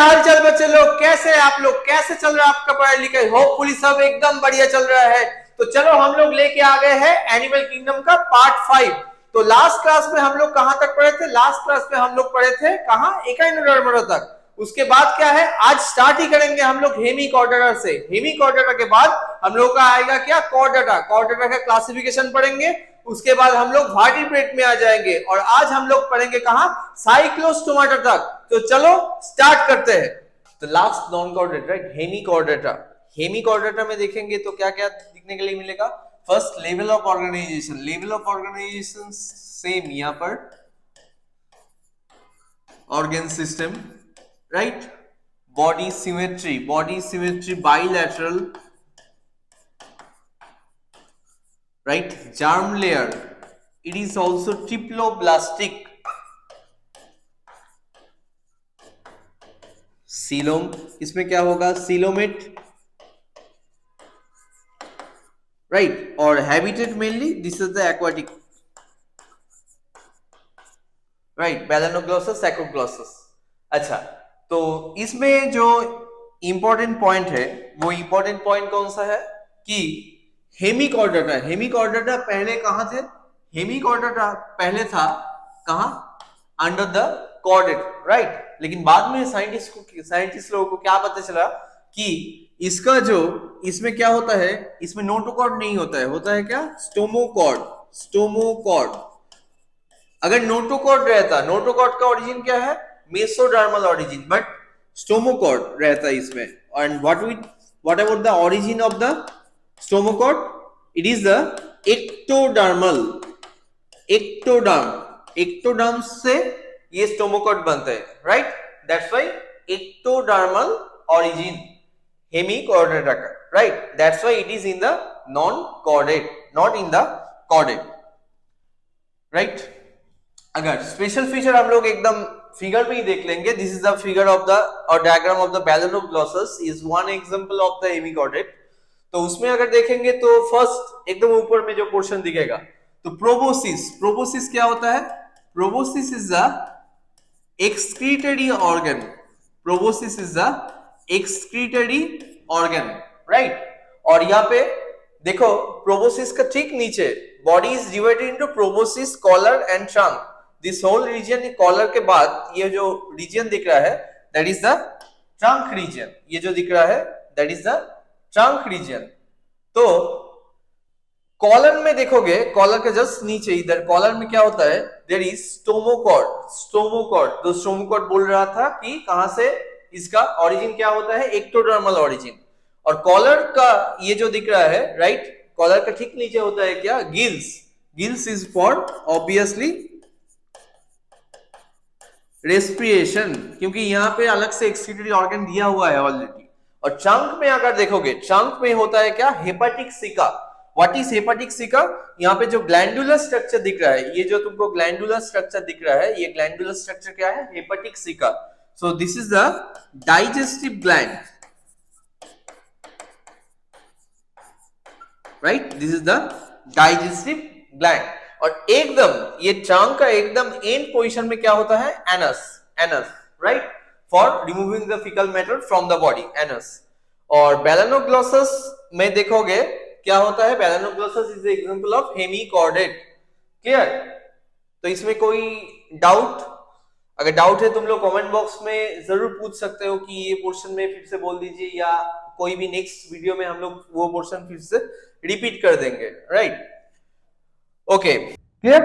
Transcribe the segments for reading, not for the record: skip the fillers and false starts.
हाल चाल बच्चे लोग, कैसे आप लोग, कैसे चल रहा है आपका पढ़ाई लिखाई? होपफुली सब एकदम बढ़िया चल रहा है। तो चलो हम लोग लेके आ गए हैं एनिमल किंगडम का पार्ट 5। तो लास्ट क्लास में हम लोग कहां तक पढ़े थे? लास्ट क्लास में हम लोग पढ़े थे कहां? एकाइनोडर्मा तक। उसके बाद क्या है, आज स्टार्ट ही करेंगे हम लोग हेमिकॉर्डेटा से। हेमिकॉर्डेटा के बाद हम लोग का आएगा क्या? कॉर्डेटा। कॉर्डेटा का क्लासिफिकेशन पढ़ेंगे। उसके बाद हम लोग वर्टिब्रेट में आ जाएंगे और आज हम लोग पढ़ेंगे कहां? साइक्लोस्टोमाटा तक। तो चलो स्टार्ट करते हैं। तो last non chordata, hemichordata. Hemichordata में देखेंगे तो क्या क्या दिखने के लिए मिलेगा? First level of organisation. Level of organisation same यहां पर organ system, right? Body symmetry, body symmetry bilateral, right? Germ layer, it is also triploblastic. Coelom, इसमें क्या होगा? Coelomate, right? और habitat mainly this is the aquatic, right? Balanoglossus, acroglossus. अच्छा, तो इसमें जो इंपॉर्टेंट पॉइंट है वो इंपॉर्टेंट पॉइंट कौन सा है कि हेमिकॉर्डेटा। हेमिकॉर्डेटा पहले कहां थे? हेमिकॉर्डेटा पहले था कहां? Under the chordate, right? लेकिन बाद में साइंटिस्ट लोगों को क्या पता चला कि इसका जो इसमें क्या होता है, इसमें नोटोकॉर्ड नहीं होता है, होता है क्या? स्टोमोकॉर्ड। स्टोमोकॉर्ड। अगर नोटोकॉर्ड रहता, नोटोकॉर्ड का ओरिजिन क्या है? मेसोडर्मल ओरिजिन, बट स्टोमोकॉर्ड रहता है इसमें। And what about the origin of the stomochord? It is the ectodermal. Ectoderm, ectoderm से ये स्टोमोकॉर्ड बनता है, right? That's why ectodermal origin hemichordata का, right? That's why it is in the non chordate, not in the chordate, right? अगर special feature हम लोग एकदम figure में ही देख लेंगे, this is the figure of the और diagram of the balanoglossus is one example of the hemichordate. तो उसमें अगर देखेंगे तो फर्स्ट एकदम ऊपर में जो पोर्शन दिखेगा तो प्रोबोसिस। प्रोबोसिस क्या होता है? Proboscis is the excretory organ. Proboscis is the excretory organ, right? और यहाँ पे देखो प्रोबोसिस का ठीक नीचे body is divided into proboscis, collar and trunk. This whole region, collar के बाद ये जो रीजन दिख रहा है that is the trunk region. ये जो दिख रहा है that is the trunk region. तो कॉलर में देखोगे, कॉलर के जस्ट नीचे इधर कॉलर में क्या होता है? There is stomochord. स्टोमोकॉर्ड, तो स्टोमोकॉर्ड बोल रहा था कि कहां से इसका ओरिजिन क्या होता है? Ectodermal origin. और कॉलर का ये जो दिख रहा है, राइट? कॉलर का ठीक नीचे होता है क्या? Gills. Gills is for obviously respiration, क्योंकि यहां पे अलग से एक्सक्रीटरी ऑर्गन दिया हुआ है ऑलरेडी। और ट्रंक में अगर देखोगे, ट्रंक में होता है क्या? हेपेटिक सिका। व्हाट इज हेपेटिक सिका? यहाँ पे जो ग्लैंडुलर स्ट्रक्चर दिख रहा है, ये जो तुमको ग्लैंडुलर स्ट्रक्चर दिख रहा है, ये ग्लैंडुलर स्ट्रक्चर क्या है? हेपेटिक सिका। So this is the digestive gland, right? This is the digestive gland. और एकदम ये ट्रंक का एकदम एंड पोजीशन में क्या होता है? Anus. Anus, right? For removing the faecal matter from the body, anus. और बैलेनोग्लॉसस में देखोगे क्या होता है? Balanoglossus is example of hemichordate. Clear? तो इसमें कोई डाउट? अगर डाउट है तुम लोग कमेंट बॉक्स में जरूर पूछ सकते हो कि ये पोर्शन में फिर से बोल दीजिए, या कोई भी नेक्स्ट वीडियो में हम लोग वो पोर्शन फिर से रिपीट कर देंगे, राइट? Okay, clear?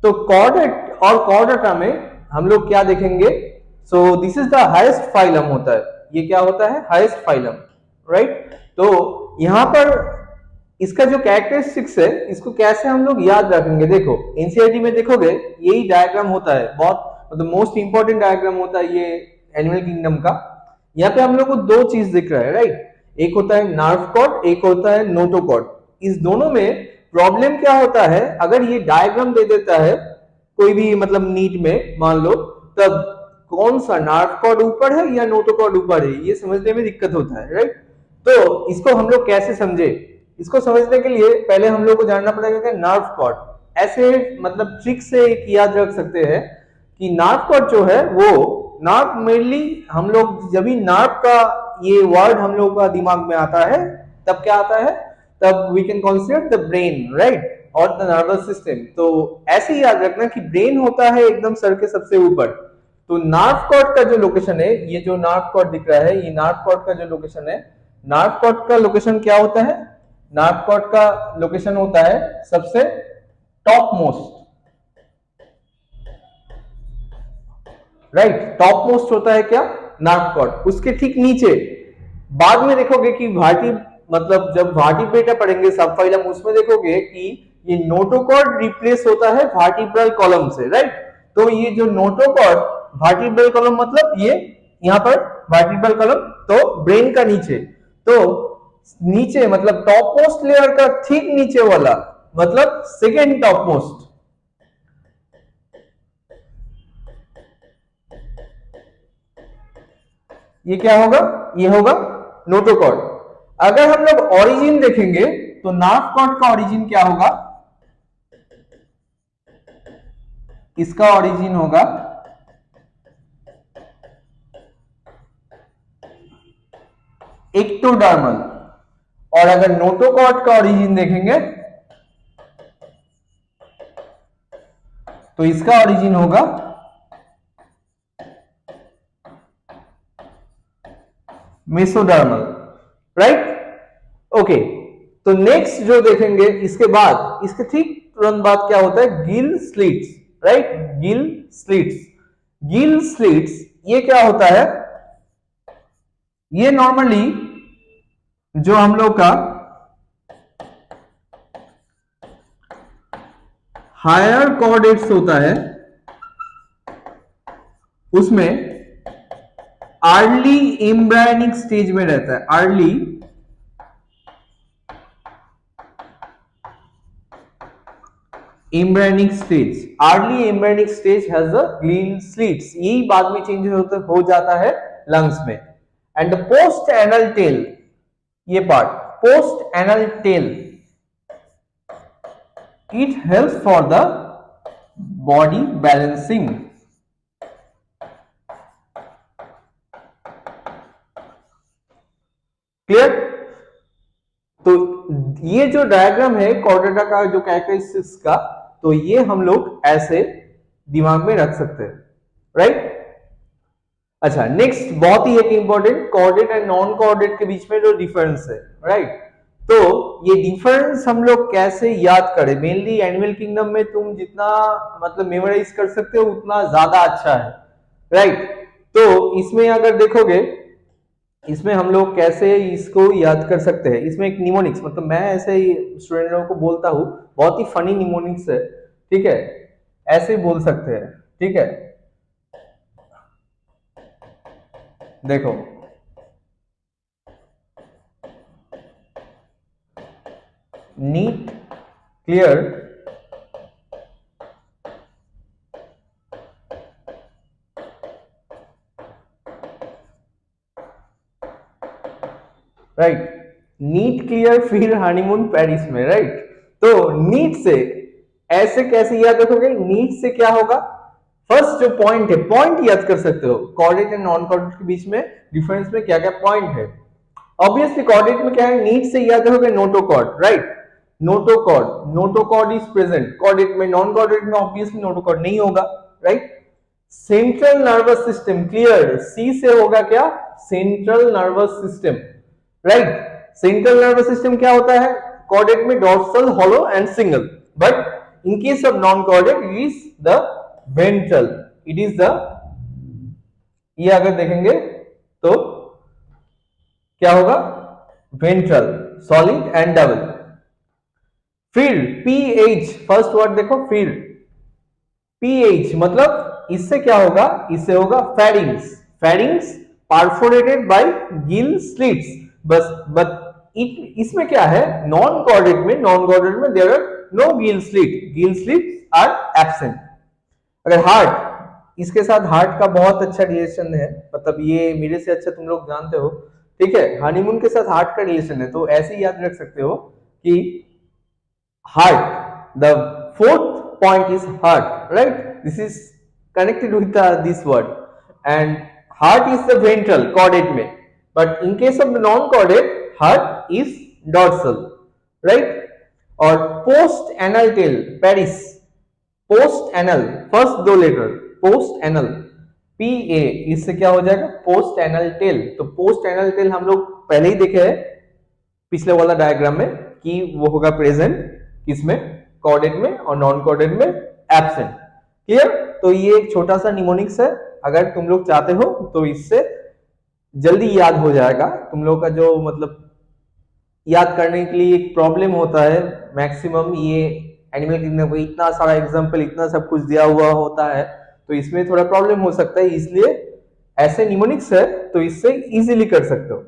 तो कॉर्डेट और कॉर्डेटा में हम लोग क्या देखेंगे? So this is the highest phylum होता है। ये क्या होता है? Highest phylum, right? तो यहां पर इसका जो कैरेक्टरिस्टिक्स है, इसको कैसे हम लोग याद रखेंगे? देखो एनसीईआरटी में देखोगे यही डायग्राम होता है, बहुत मतलब मोस्ट इंपॉर्टेंट डायग्राम होता है ये एनिमल किंगडम का। यहाँ पे हम लोग को दो चीज दिख रहा है, राइट? एक होता है नर्व कॉर्ड, एक होता है नोटोकॉर्ड। इस दोनों में प्रॉब्लम क्या होता है? अगर ये डायग्राम दे देता है कोई भी मतलब नीट में मान लो, तब कौन सा नर्व कॉर्ड ऊपर है या नोटोकॉर्ड ऊपर है, ये समझने में दिक्कत होता है, राइट? तो इसको हम लोग कैसे समझे? इसको समझने के लिए पहले हम लोग को जानना पड़ेगा कि नर्व कॉर्ड। ऐसे मतलब ट्रिक से एक याद रख सकते हैं कि नर्व कॉर्ड जो है वो नार्व मेनली हम लोग जब भी नार्व का ये वर्ड हम लोग का दिमाग में आता है तब क्या आता है, तब we can consider the brain, right, और द नर्वस सिस्टम। तो ऐसे ही याद रखना कि ब्रेन होता है एकदम सर के सबसे ऊपर। तो नार्व कॉर्ड का जो लोकेशन है, ये जो नार्व कॉर्ड दिख रहा है, ये नार्व कॉर्ड का जो लोकेशन है, नार्व कॉर्ड का लोकेशन क्या होता है, नार्व कॉर्ड का लोकेशन होता है सबसे top most, right, top most होता है क्या, नार्व कॉर्ड। उसके ठीक नीचे बाद में देखोगे कि भाटी, मतलब जब वर्टिब्रेटा पढ़ेंगे सब फाइलम, उसमें देखोगे कि ये नोटोकॉर्ड रिप्लेस होता है वर्टिब्रल कॉलम से, राइट। तो ये जो नोटोकॉर्ड वर्टिब्रल कॉलम मतलब ये यहाँ पर वर्टिब्रल कॉलम, तो ब्रेन का नीचे, तो नीचे मतलब टॉप मोस्ट लेयर का ठीक नीचे वाला मतलब सेकेंड टॉप मोस्ट, ये क्या होगा, ये होगा नोटोकॉर्ड। अगर हम लोग ओरिजिन देखेंगे तो नार्व कॉर्ड का ओरिजिन क्या होगा, इसका ओरिजिन होगा एक्टोडर्मल, और अगर नोटोकॉर्ड का ओरिजिन देखेंगे तो इसका ओरिजिन होगा मेसोडर्मल, राइट। ओके, तो नेक्स्ट जो देखेंगे इसके बाद, इसके ठीक तुरंत बाद क्या होता है, gill slits, right, gill slits. Gill slits ये क्या होता है, ये नॉर्मली जो हम लोग का हायर कॉर्डेट्स होता है उसमें अर्ली एम्ब्रायनिक स्टेज में रहता है, early embryonic stage, early embryonic stage has the gill slits, यही बाद में चेंज हो जाता है लंग्स में। And the post anal tail, ये part post anal tail, it helps for the body balancing. Clear. तो ये जो डायग्राम है कॉर्डेटा का जो कैरेक्टरिस्टिक्स का, तो ये हम लोग ऐसे दिमाग में रख सकते हैं, राइट। अच्छा, नेक्स्ट बहुत ही एक important, chordate and non chordate के बीच में जो डिफरेंस है, राइट। तो ये डिफरेंस हम लोग कैसे याद करें, मेनली एनिमल किंगडम में तुम जितना मतलब मेमोराइज कर सकते हो उतना ज्यादा अच्छा है, राइट। तो इसमें अगर देखोगे, इसमें हम लोग कैसे इसको याद कर सकते हैं, इसमें एक निमोनिक्स, मतलब मैं ऐसे ही स्टूडेंटों को बोलता हूँ, बहुत ही फनी निमोनिक्स है, ठीक है, ऐसे ही बोल सकते हैं, ठीक है। देखो, NEET, clear, right, NEET, clear, फिर हनीमून पेरिस में, राइट। तो नीट से ऐसे कैसे याद रखोगे, नीट से क्या होगा, फर्स्ट जो पॉइंट है, पॉइंट याद कर सकते हो, कॉर्डेट एंड नॉन कॉर्डेट के बीच में डिफरेंस में क्या क्या पॉइंट है। ऑब्वियसली कॉर्डेट में क्या है, नीट से याद रखोगे notochord, right, notochord, notochord is present chordate में, नॉन कॉर्डेट में ऑब्वियसली नोटोकॉर्ड नहीं होगा, right. Central nervous system, clear, C से होगा क्या, central nervous system, right. Central nervous system क्या होता है, कॉर्डेट में dorsal, hollow and single, but in case of non chordate it is the ventral, it is the, ये अगर देखेंगे तो क्या होगा, ventral, solid and double. Field, PH, first word देखो फील्ड, पीएच मतलब इससे क्या होगा, इससे होगा pharynx, pharynx perforated by gill slits, बस बट इसमें क्या है, नॉन कॉर्डेट में, नॉन कॉर्डेट में there are no gill slit, gill slits are absent. अगर हार्ट, इसके साथ हार्ट का बहुत अच्छा रिलेशन है, मतलब ये मेरे से अच्छा तुम लोग जानते हो, ठीक है, हनीमून के साथ हार्ट का रिलेशन है, तो ऐसे ही याद रख सकते हो कि heart, the fourth point is heart, right, this is connected with this word, and heart is the ventral caudate में, but in case of the non caudate heart is dorsal, right? और post anal tail पेरिस, post anal, first दो letter post anal P A, इससे क्या हो जाएगा post anal tail. तो post anal tail हम लोग पहले ही देखे हैं पिछले वाला डायग्राम में कि वो होगा प्रेजेंट किसमें, कॉर्डेट में, और नॉन कॉर्डेट में एब्सेंट। क्लियर? तो ये एक छोटा सा निमोनिक्स है, अगर तुम लोग चाहते हो तो इससे जल्दी याद हो जाएगा। तुम लोग का जो मतलब याद करने के लिए एक प्रॉब्लम होता है मैक्सिमम, ये एनिमल किंगडम को इतना सारा एग्जांपल इतना सब कुछ दिया हुआ होता है तो इसमें थोड़ा प्रॉब्लम हो सकता है, इसलिए ऐसे निमोनिक्स है तो इससे इजीली कर सकते हो,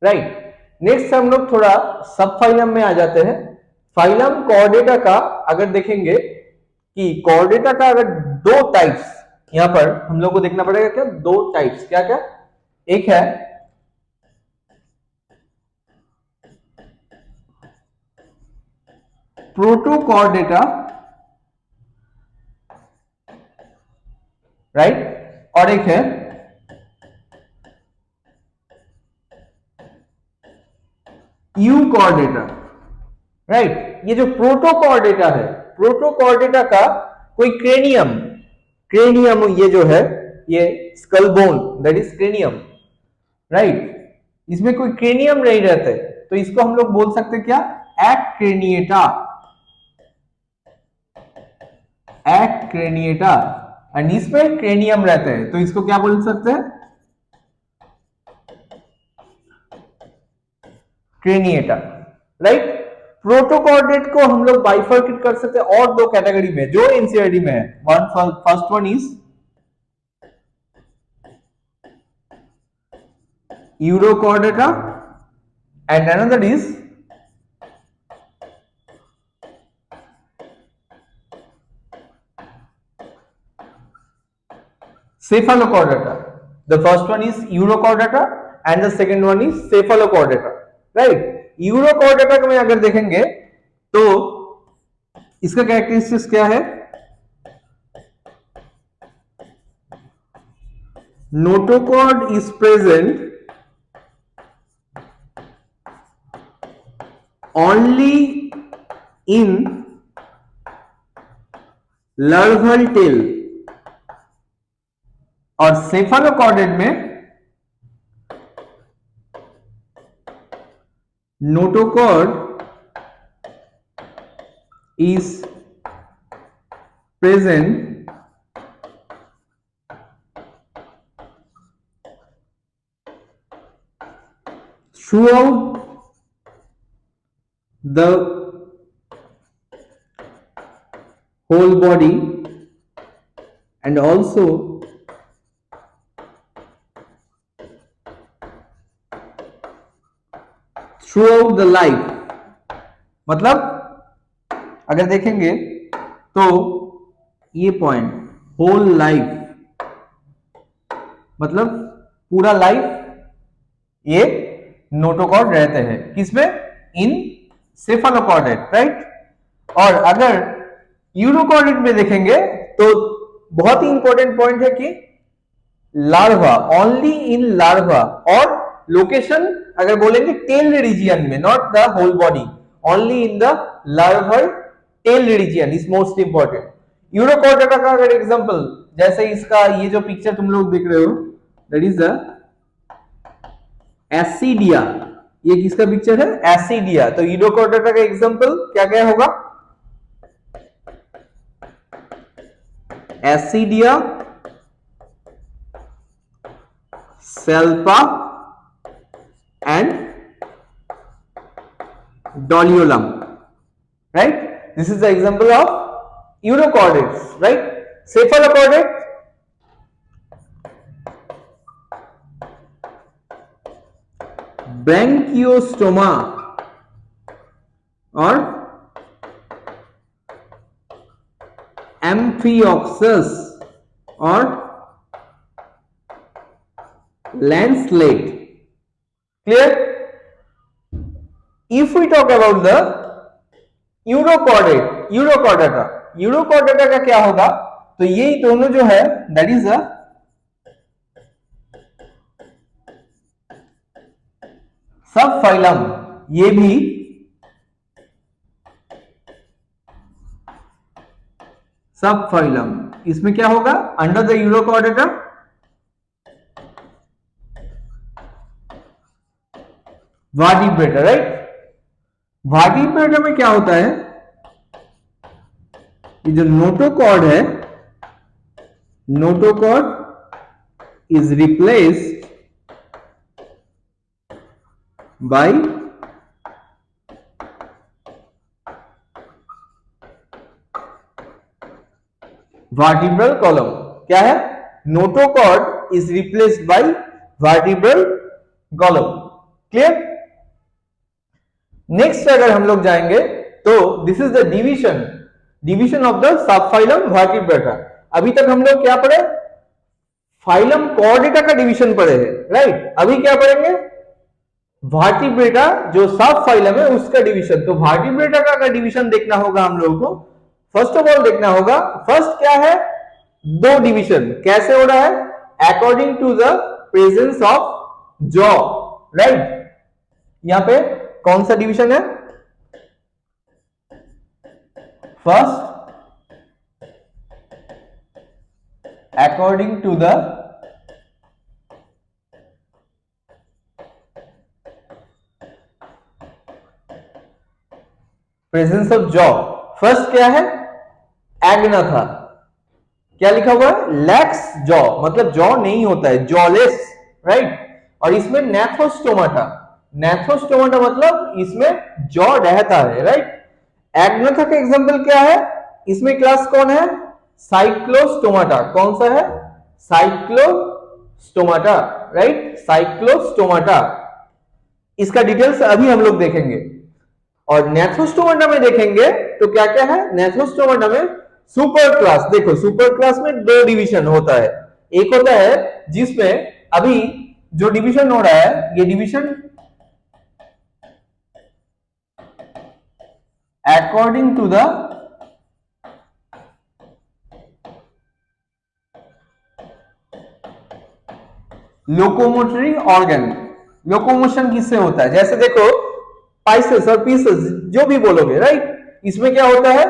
राइट? नेक्स्ट हम लोग थोड़ा सब फाइलम में आ जाते हैं। फाइलम कॉर्डेटा का अगर देखेंगे कि कॉर्डेटा का अगर दो टाइप्स, यहां पर हम लोग को देखना पड़ेगा क्या, दो टाइप्स, क्या क्या? एक है प्रोटोकॉर्डेटा, राइट, और एक है यूकॉर्डेटा, राइट। ये जो प्रोटोकॉर्डेटा है, प्रोटोकॉर्डेटा का कोई क्रेनियम, क्रेनियम ये जो है ये skull bone that is cranium, right, इसमें कोई क्रेनियम नहीं रहता है तो इसको हम लोग बोल सकते क्या, एक्रेनिएटा, एक्रेनिएटा, और इसमें क्रेनियम रहते हैं तो इसको क्या बोल सकते हैं, क्रेनिएटा, राइट। प्रोटोकॉर्डेट को हम लोग बाइफर्केट कर सकते हैं और दो कैटेगरी में जो एनसीईआरटी में है। First one is urochordata and another is cephalochordata. The first one is urochordata and the second one is cephalochordata, right? Urochordata को में अगर देखेंगे तो इसका कैरेक्टरिस्टिक्स क्या है, notochord is present only in larval tail, और सेफालोकॉर्डेट में notochord is present throughout the whole body and also through out the life. मतलब अगर देखेंगे तो ये पॉइंट होल लाइफ, मतलब पूरा लाइफ ये नोटोकॉर्ड रहते हैं किसमें, इन सेफालोकॉर्डेट, राइट। और अगर यूरोकॉर्डेट में देखेंगे तो बहुत ही इंपॉर्टेंट पॉइंट है कि लार्वा, ओनली इन लार्वा, और लोकेशन अगर बोलेंगे टेल रीजियन में, not the whole body, only in the larval tail region is most important. Urochordata का अगर एग्जांपल, जैसे इसका ये जो पिक्चर तुम लोग देख रहे हो दैट इज द एसिडिया, ये किसका पिक्चर है, एसिडिया। तो यूरोकॉर्डेटा का एग्जांपल क्या क्या होगा, एसिडिया, सेल्पा and Doliolum, right? This is the example of Urochordates, right? Cephalochordate, Branchiostoma और Amphioxus और Lancelet. Clear? If we talk about the urochordata, urochordata का क्या होगा, तो ये दोनों जो है दैट इज अ सब फाइलम, ये भी सब फाइलम, इसमें क्या होगा, अंडर द यूरोकोऑर्डिनेटर वर्टिब्रेटा, राइट। वर्टिब्रेटा में क्या होता है, ये जो नोटोकॉर्ड है, notochord is replaced by vertebral column. क्या है, notochord is replaced by vertebral column. Clear. Next अगर हम लोग जाएंगे तो this is the division of the sub phylum vertebrata. अभी तक हम लोग क्या पढ़े, फाइलम कॉर्डेटा का डिवीजन पढ़े हैं, राइट। अभी क्या पढ़ेंगे, वर्टिब्रेटा जो सब फाइलम है उसका डिवीजन। तो वर्टिब्रेटा का डिवीजन देखना होगा हम लोगों को। फर्स्ट ऑफ ऑल देखना होगा, फर्स्ट क्या है, दो डिवीजन कैसे हो रहा है, according to the presence of jaw, right. यहां पे कौन सा डिवीजन है, first according to the presence of jaw. First क्या है, एग्नाथा, क्या लिखा हुआ है, लैक्स जॉ, मतलब जॉ नहीं होता है, जॉलेस, राइट। और इसमें नेथोस्टोमाटा, नेथोस्टोमाटा मतलब इसमें जॉ रहता है, राइट। एग्नाथा का एग्जांपल क्या है, इसमें क्लास कौन है, साइक्लोस्टोमाटा। कौन सा है, साइक्लोस्टोमाटा, राइट, साइक्लोस्टोमाटा। इसका डिटेल्स अभी हम लोग देखेंगे। और नेथोस्टोमाटा में देखेंगे तो क्या क्या है, नेथोस्टोमाटा में सुपर क्लास, देखो सुपर क्लास में दो डिवीजन होता है। एक होता है जिसमें अभी जो डिवीजन हो रहा है, ये division according to the locomotory organ. Locomotion किससे होता है, जैसे देखो पाइसेस और पीसेस जो भी बोलोगे, राइट। इसमें क्या होता है,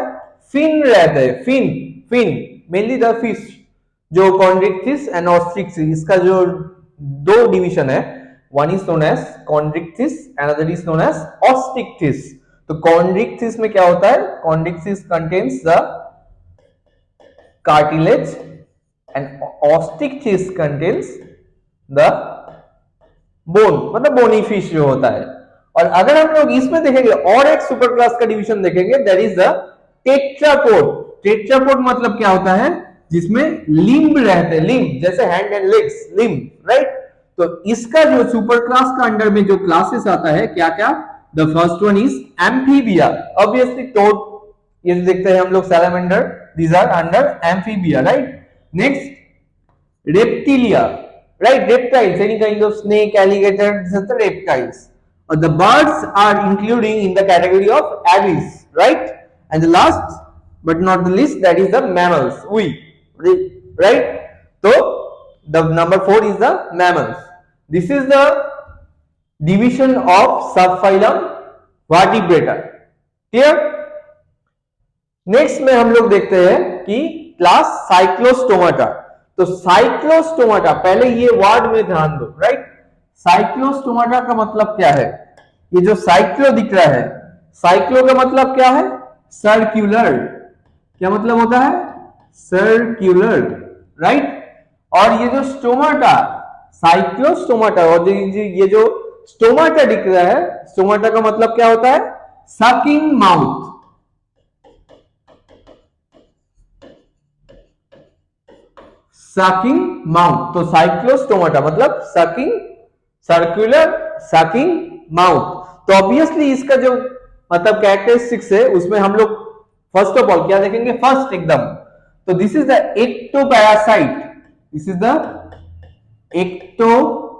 फिन रहता है, fin, fin mainly the fish, जो कॉन्ड्रिक्थिस एंड ऑस्ट्रिक्थिस, इसका जो दो डिवीजन है, one is known as chondrichthyes, another is known as osteichthyes. तो कॉन्ड्रिक्थिस में क्या होता है, chondrichthyes contains the cartilage and osteichthyes contains the bone, मतलब बोनी फिश जो होता है। और अगर हम लोग इसमें देखेंगे और एक सुपर क्लास का डिवीजन देखेंगे, that is the tetrapod. Tetrapod मतलब क्या होता है, जिसमें लिम्ब रहते हैं, लिम्ब जैसे hand and legs, limb, right. तो इसका जो सुपर क्लास का अंडर में जो क्लासेस आता है, क्या क्या, the first one is amphibia, obviously toad, ये देखते हैं हम लोग salamander, these are under amphibia, right. Next reptilia, right, reptiles, any kind of snake, alligator, these are the reptiles. Or the birds are including in the category of aves, right. And the last but not the least, that is the mammals, we, right. So the number 4 is the mammals. This is the division of subphylum vertebrata. Clear. Next में हम लोग देखते हैं कि class Cyclostomata. तो Cyclostomata, पहले ये word में ध्यान दो, राइट। साइक्लोस्टोमाटा का मतलब क्या है, ये जो साइक्लो दिख रहा है, साइक्लो का मतलब क्या है, सर्क्यूलर। क्या मतलब होता है, सर्क्यूलर, राइट। और ये जो स्टोमाटा, साइक्लोस्टोमाटा, और ये जो स्टोमाटा दिख रहा है, स्टोमाटा का मतलब क्या होता है, सकिंग माउथ, सकिंग माउथ। तो साइक्लोस्टोमाटा मतलब सकिंग, सर्कुलर सकिंग माउथ। तो ऑब्वियसली इसका जो मतलब कैरेक्टरिस्टिक्स है, उसमें हम लोग फर्स्ट ऑफ ऑल क्या देखेंगे, फर्स्ट एकदम, तो this is the ectoparasite, this is the ectoparasite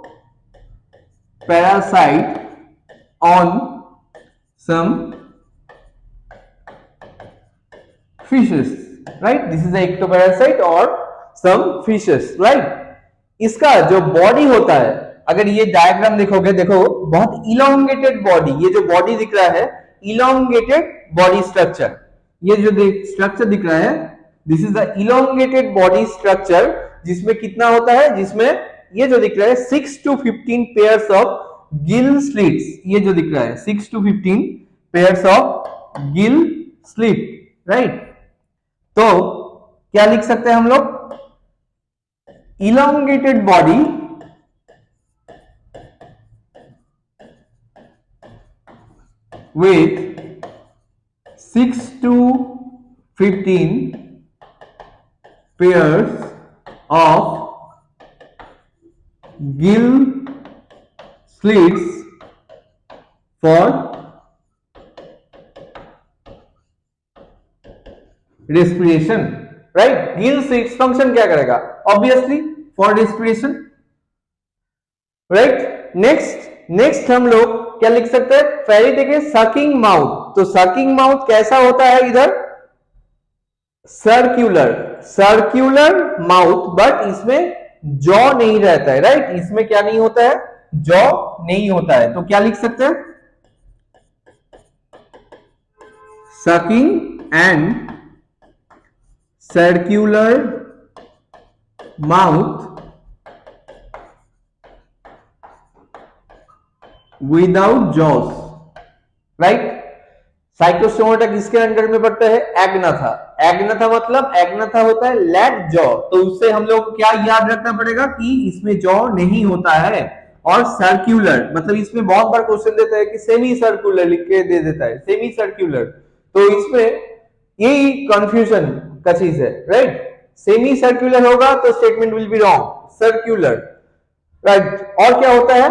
on some fishes, right. This is the ectoparasite और some fishes, right. इसका जो बॉडी होता है, अगर ये डायग्राम देखोगे, देखो बहुत इलोंगेटेड बॉडी, ये जो बॉडी दिख रहा है इलोंगेटेड बॉडी स्ट्रक्चर, ये जो स्ट्रक्चर दिख रहा है this is the elongated body structure, जिसमें कितना होता है, जिसमें ये जो दिख रहा है 6 to 15 pairs of gill slits, ये जो दिख रहा है 6 to 15 pairs of gill slit, right. तो क्या लिख सकते हैं हम लोग, elongated body with 6 to 15 pairs of gill slits for respiration, right. Gill slits function क्या करेगा, obviously for respiration, right. Next हम लोग क्या लिख सकते हैं, पहले देखिए सकिंग माउथ, तो सकिंग माउथ कैसा होता है, इधर सर्क्यूलर माउथ, बट इसमें जॉ नहीं रहता है, राइट। इसमें क्या नहीं होता है, जॉ नहीं होता है, तो क्या लिख सकते हैं, sucking and circular mouth without jaws, right. Cyclostomata किसके अंडर में पड़ता है, एग्नाथा। एग्नाथा मतलब एग्नाथा होता है लैट जॉ, तो उससे हम लोग क्या याद रखना पड़ेगा कि इसमें जॉ नहीं होता है। और सर्क्यूलर मतलब इसमें बहुत बार क्वेश्चन देता है कि सेमी सर्कुलर लिख के दे देता है, सेमी सर्क्यूलर, तो इसमें यही कंफ्यूजन का चीज है, राइट। सेमी सर्कुलर होगा तो statement will be wrong, circular, right. और क्या होता है,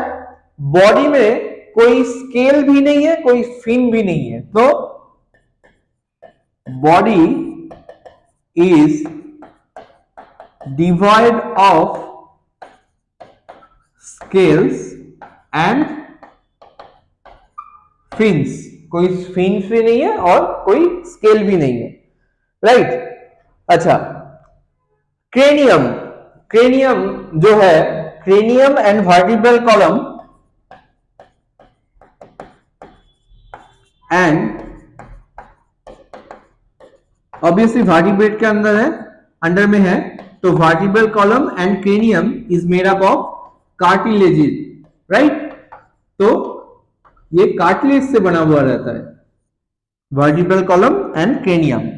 बॉडी में कोई स्केल भी नहीं है, कोई फिन भी नहीं है, तो body is divide of scales and fins, कोई फिन्स भी नहीं है और कोई स्केल भी नहीं है, राइट। अच्छा, क्रेनियम जो है, cranium and vertebral column and obviously vertebrate के अंडर में है, तो vertebral column and cranium is made up of cartilages, right. तो ये कार्टिलेज से बना हुआ रहता है, vertebral column and cranium,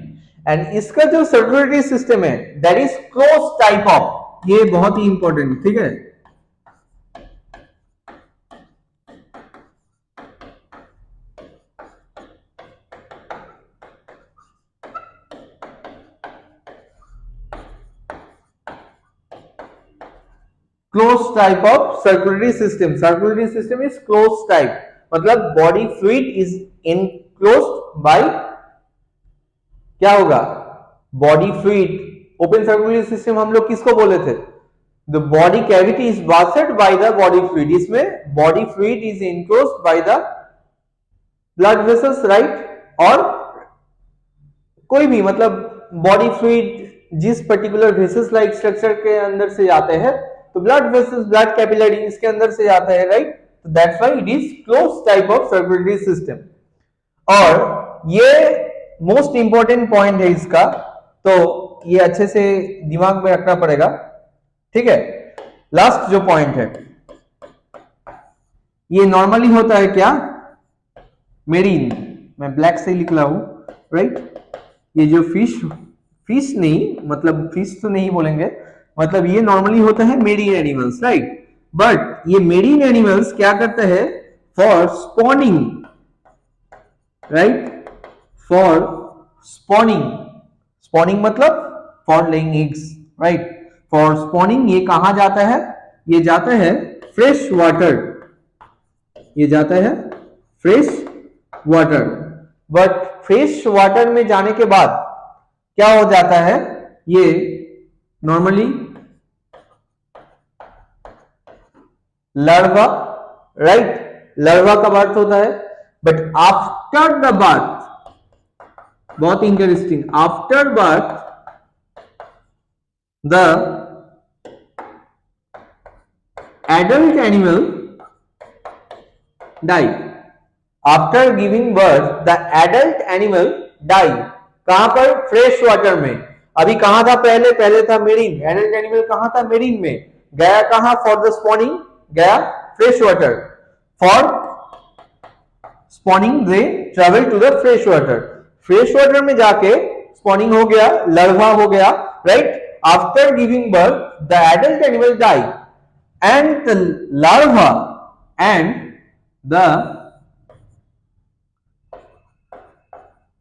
and इसका जो सर्कुलेटरी सिस्टम है that is close type of, ये बहुत ही इंपॉर्टेंट, ठीक है। Close type of circulatory system is close type, मतलब body fluid is enclosed by, क्या होगा, body fluid. Open circulatory system हम लोग किसको बोले थे, the body cavity is bathed by the body fluid, इसमें body fluid is enclosed by the blood vessels, right. और कोई भी मतलब बॉडी फ्लूइड जिस पर्टिकुलर वेसल्स लाइक स्ट्रक्चर के अंदर से जाते हैं, तो ब्लड वेसल्स, ब्लड कैपिलरी इसके अंदर से जाता है, राइट। तो that's why it is close type of circulatory system. और ये मोस्ट इंपॉर्टेंट पॉइंट है इसका, तो ये अच्छे से दिमाग में रखना पड़ेगा, ठीक है। लास्ट जो पॉइंट है, ये नॉर्मली होता है क्या, मेरीन, मैं ब्लैक से लिख रहा हूं, राइट। ये जो फिश नहीं, मतलब फिश तो नहीं बोलेंगे, मतलब ये नॉर्मली होता है मेरीन एनिमल्स, राइट। बट ये मेरीन एनिमल्स क्या करते हैं, for spawning, right, for spawning मतलब for laying eggs, right. For spawning ये कहां जाता है, ये जाता है फ्रेश वाटर, ये जाता है fresh water. But fresh water में जाने के बाद क्या हो जाता है, ये नॉर्मली लार्वा, राइट, लार्वा का बर्थ होता है। बट आफ्टर द बर्थ, बहुत interesting, after birth the adult animal die. After giving birth the adult animal die. कहां पर? फ्रेश वाटर में. अभी कहां था पहले? पहले था मेरीन. एडल्ट एनिमल कहां था? मेरीन में. गया कहां? फॉर द स्पॉनिंग गया fresh water. For spawning they travel to the fresh water. Fresh water में जाके स्पॉनिंग हो गया, लार्वा हो गया, right. After giving birth the adult animal die and the larva and the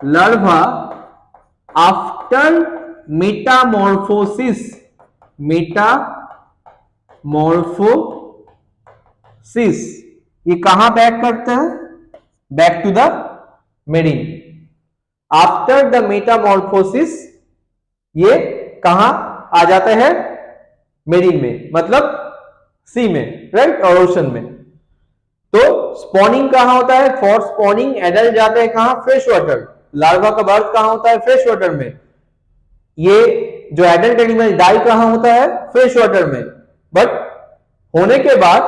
larva after metamorphosis ये कहां back करते हैं? Back to the marine. After the metamorphosis ये कहां आ जाता है? मेरीन में, मतलब सी में, राइट, और ओशन में. तो स्पॉनिंग कहां होता है? फॉर स्पॉनिंग एडल्ट जाते हैं कहां? Fresh water. लार्वा का बर्थ कहां होता है? फ्रेश वाटर में. ये जो एडल्ट एनिमल डाई कहां होता है? फ्रेश वाटर में. बट होने के बाद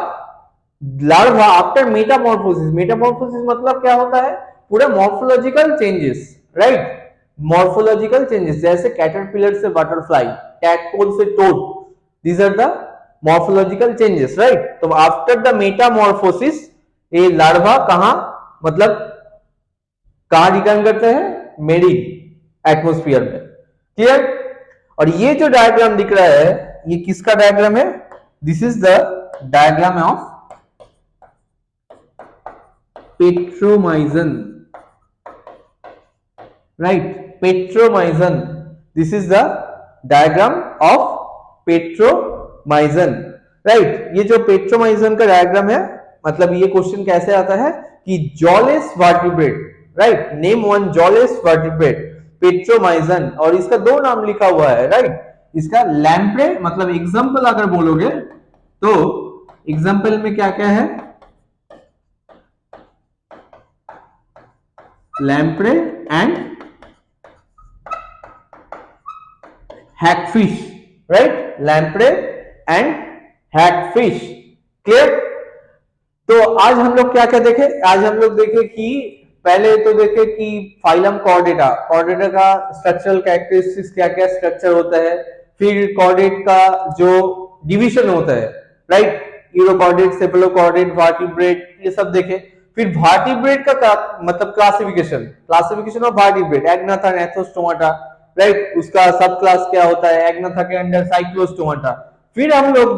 लार्वा आफ्टर मेटामॉर्फोसिस. मेटामॉर्फोसिस मतलब क्या होता है? पूरा morphological changes, right. Morphological changes, जैसे कैटरपिलर से बटरफ्लाई, टैडपोल से toad, these are the morphological changes, right. तो आफ्टर द मेटामॉर्फोसिस ये लार्वा कहां, मतलब कहां रिटर्न करते हैं? मेरीन एटमॉस्फेयर में. क्लियर? और ये जो डायग्राम दिख रहा है ये किसका डायग्राम है? This is the diagram of Petromyzon, right. Petromyzon, this is the diagram of Petromyzon, right. ये जो पेट्रोमाइजन का डायग्राम है, मतलब ये क्वेश्चन कैसे आता है कि jawless vertebrate, right, name one jawless vertebrate, Petromyzon, और इसका दो नाम लिखा हुआ है, राइट. इसका लैम्प्रे, मतलब एग्जांपल अगर बोलोगे तो एग्जांपल में क्या क्या है? Lamprey and hagfish, right. Lamprey and hagfish. Clear? तो आज हम लोग क्या क्या देखे? आज हम लोग देखे कि पहले तो देखे कि फाइलम कॉर्डेटा, कॉर्डेटा का स्ट्रक्चरल कैरेक्टरिस्टिक्स क्या क्या स्ट्रक्चर होता है. फिर कॉर्डेट का जो डिवीजन होता है, राइट, यूरोकॉर्डेट, सेफलोकॉर्डेट, वर्टिब्रेट, ये सब देखे. फिर वर्टिब्रेट का मतलब क्लासिफिकेशन ऑफ वर्टिब्रेट, एग्नाथा, नेथोस्टोमाटा, राइट. उसका सब क्लास क्या होता है? एग्नाथा के अंडर साइक्लोस्टोमाटा. फिर हम लोग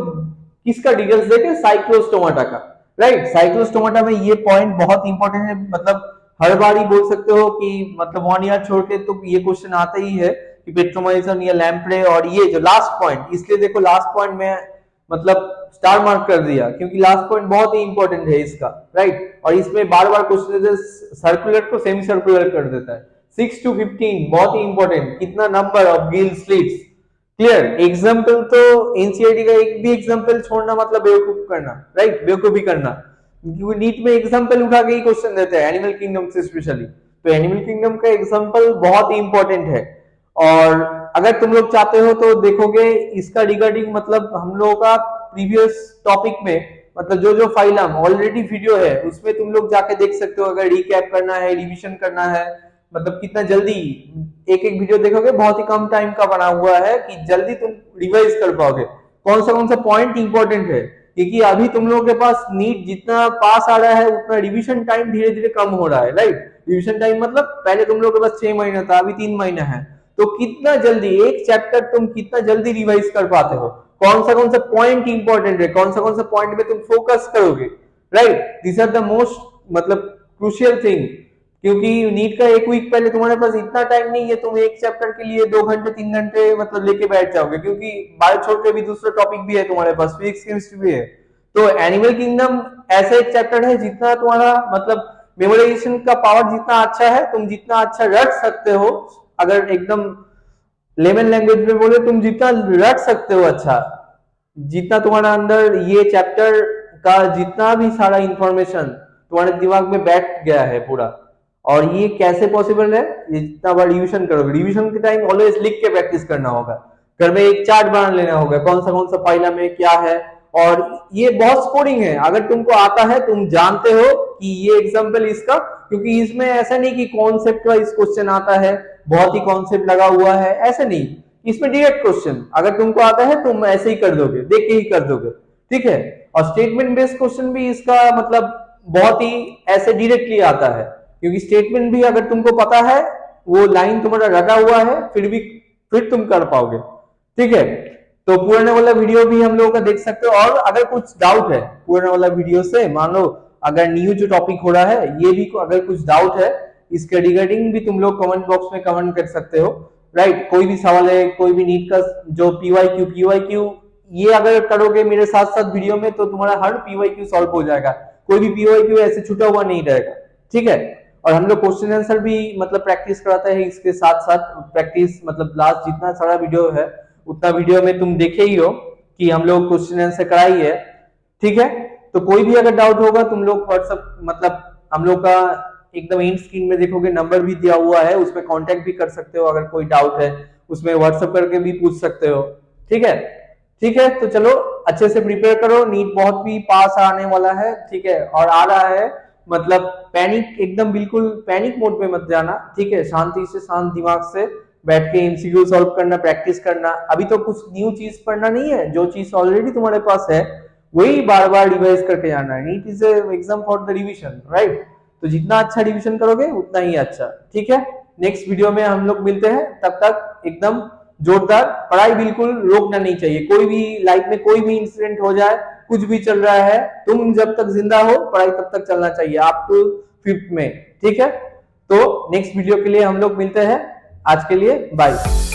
किसका डिटेल्स देखे? साइक्लोस्टोमाटा का, राइट. साइक्लोस्टोमाटा में ये पॉइंट बहुत इंपॉर्टेंट है, मतलब हर बार ही बोल सकते हो कि मतलब 1 ईयर छोड़ के तो ये क्वेश्चन आता ही है कि पेट्रोमाइजन या लैम्प्रे. और ये जो लास्ट पॉइंट, इसलिए देखो लास्ट पॉइंट में मतलब स्टार मार्क कर दिया क्योंकि लास्ट पॉइंट बहुत ही इंपॉर्टेंट है इसका, राइट. और इसमें बार बार क्वेश्चन सर्कुलर को सेमी सर्कुलर कर देता है. 6 to 15 बहुत ही इंपॉर्टेंट. कितना number of gill slits. Clear? Example तो एनसीईआरटी का एक भी एग्जाम्पल छोड़ना मतलब बेवकूफ करना, राइट, बेवकूफी करना. नीट में एग्जाम्पल उठा के ही क्वेश्चन देते हैं एनिमल किंगडम से स्पेशली. तो एनिमल किंगडम का एग्जाम्पल बहुत ही इंपॉर्टेंट है. और अगर तुम लोग चाहते हो तो देखोगे इसका रिगार्डिंग, मतलब हम लोगों का प्रीवियस टॉपिक में, मतलब जो जो फाइलम ऑलरेडी वीडियो है उसमें तुम लोग जाके देख सकते हो. अगर रिकैप करना है, रिवीजन करना है, मतलब कितना जल्दी एक एक वीडियो देखोगे, बहुत ही कम टाइम का बना हुआ है कि जल्दी तुम रिवाइज कर पाओगे कौन सा पॉइंट इंपॉर्टेंट है. क्योंकि अभी तुम लोगों के पास नीट जितना पास आ रहा है उतना रिवीजन टाइम धीरे धीरे कम हो रहा है, राइट. रिवीजन टाइम मतलब पहले तुम लोगों के पास 6 महीना था, अभी 3 महीना है. तो कितना जल्दी एक चैप्टर तुम कितना जल्दी रिवाइज कर पाते हो, कौन सा पॉइंट इंपॉर्टेंट है, कौन सा पॉइंट में तुम फोकस करोगे, right. This are the most मतलब क्रूशियल थिंग. क्योंकि नीट का एक वीक पहले तुम्हारे पास इतना टाइम नहीं है, तुम एक चैप्टर के लिए 2 घंटे 3 घंटे मतलब लेके बैठ जाओगे, क्योंकि बायो छोड़ के भी दूसरा टॉपिक भी है तुम्हारे पास, फिजिक्स केमिस्ट्री भी है. तो एनिमल किंगडम ऐसा एक चैप्टर है जितना तुम्हारा मतलब मेमोराइजेशन का पावर जितना अच्छा है, तुम जितना अच्छा रट सकते हो, अगर एकदम लेमन लैंग्वेज में बोले, तुम जितना रट सकते हो अच्छा, जितना तुम्हारा अंदर ये चैप्टर का जितना भी सारा इंफॉर्मेशन तुम्हारे दिमाग में बैठ गया है पूरा. और ये कैसे पॉसिबल है? ये जितना बार रिवीजन करोगे, रिवीजन के टाइम ऑलवेज लिख के प्रैक्टिस करना होगा. घर में एक चार्ट बना लेना होगा, कौन सा फाइलम में क्या है, और ये बहुत स्कोरिंग है, अगर तुमको आता है, तुम जानते हो कि ये एग्जाम्पल इसका, क्योंकि इसमें ऐसा नहीं कि कॉन्सेप्ट वाइज क्वेश्चन आता है, बहुत ही कॉन्सेप्ट लगा हुआ है, ऐसा नहीं। इसमें डायरेक्ट क्वेश्चन अगर तुमको आता है तुम ऐसे ही कर दोगे, देख के ही कर दोगे, ठीक है। और स्टेटमेंट बेस्ड क्वेश्चन भी इसका मतलब बहुत ही ऐसे डायरेक्टली आता है, क्योंकि स्टेटमेंट भी अगर तुमको पता है, वो लाइन तुम्हारा रटा हुआ है, फिर तुम कर पाओगे, ठीक है। तो पुराने वाला वीडियो भी हम लोगों का देख सकते हो। और अगर कुछ डाउट है पुराने वाला वीडियो से, मान लो अगर न्यू जो टॉपिक हो रहा है ये भी अगर कुछ डाउट है इसके रिगार्डिंग भी तुम लोग कमेंट बॉक्स में कमेंट कर सकते हो, राइट। कोई भी सवाल है, कोई भी नीट का जो पीवाईक्यू ये अगर करोगे मेरे साथ साथ वीडियो में तो तुम्हारा हर पीवाईक्यू सॉल्व हो जाएगा, कोई भी पीवाईक्यू ऐसे छूटा हुआ नहीं रहेगा, ठीक है। और हम लोग क्वेश्चन आंसर भी मतलब प्रैक्टिस कराते हैं, इसके साथ साथ प्रैक्टिस मतलब लास्ट जितना सारा वीडियो है उतना वीडियो में तुम देखे ही हो कि हम लोग क्वेश्चन आंसर कराई है, ठीक है। तो कोई भी अगर डाउट होगा तुम लोग व्हाट्सएप मतलब हम लोग का एकदम एंड स्क्रीन में देखोगे नंबर भी दिया हुआ है, उसमें कांटेक्ट भी कर सकते हो, अगर कोई डाउट है उसमें व्हाट्सएप करके भी पूछ सकते हो, ठीक है। ठीक है, तो चलो अच्छे से प्रिपेयर करो, नीट बहुत भी पास आने वाला है, ठीक है। और आ रहा है मतलब पैनिक एकदम बिल्कुल पैनिक मोड में मत जाना, ठीक है। शांति से शांत दिमाग से बैठ के एमसीक्यू सॉल्व करना, प्रैक्टिस करना। अभी तो कुछ न्यू चीज पढ़ना नहीं है, जो चीज ऑलरेडी तुम्हारे पास है वही बार बार रिवाइज करके जाना है। NEET is exam for the revision, right. तो जितना अच्छा रिविजन करोगे उतना ही अच्छा, ठीक है। नेक्स्ट वीडियो में हम लोग मिलते हैं, तब तक एकदम जोरदार पढ़ाई बिल्कुल रोकना नहीं चाहिए। कोई भी लाइफ में कोई भी इंसिडेंट हो जाए, कुछ भी चल रहा है, तुम जब तक जिंदा हो पढ़ाई तब तक चलना चाहिए, आप टू 5th में, ठीक है। तो नेक्स्ट वीडियो के लिए हम लोग मिलते हैं, आज के लिए बाय।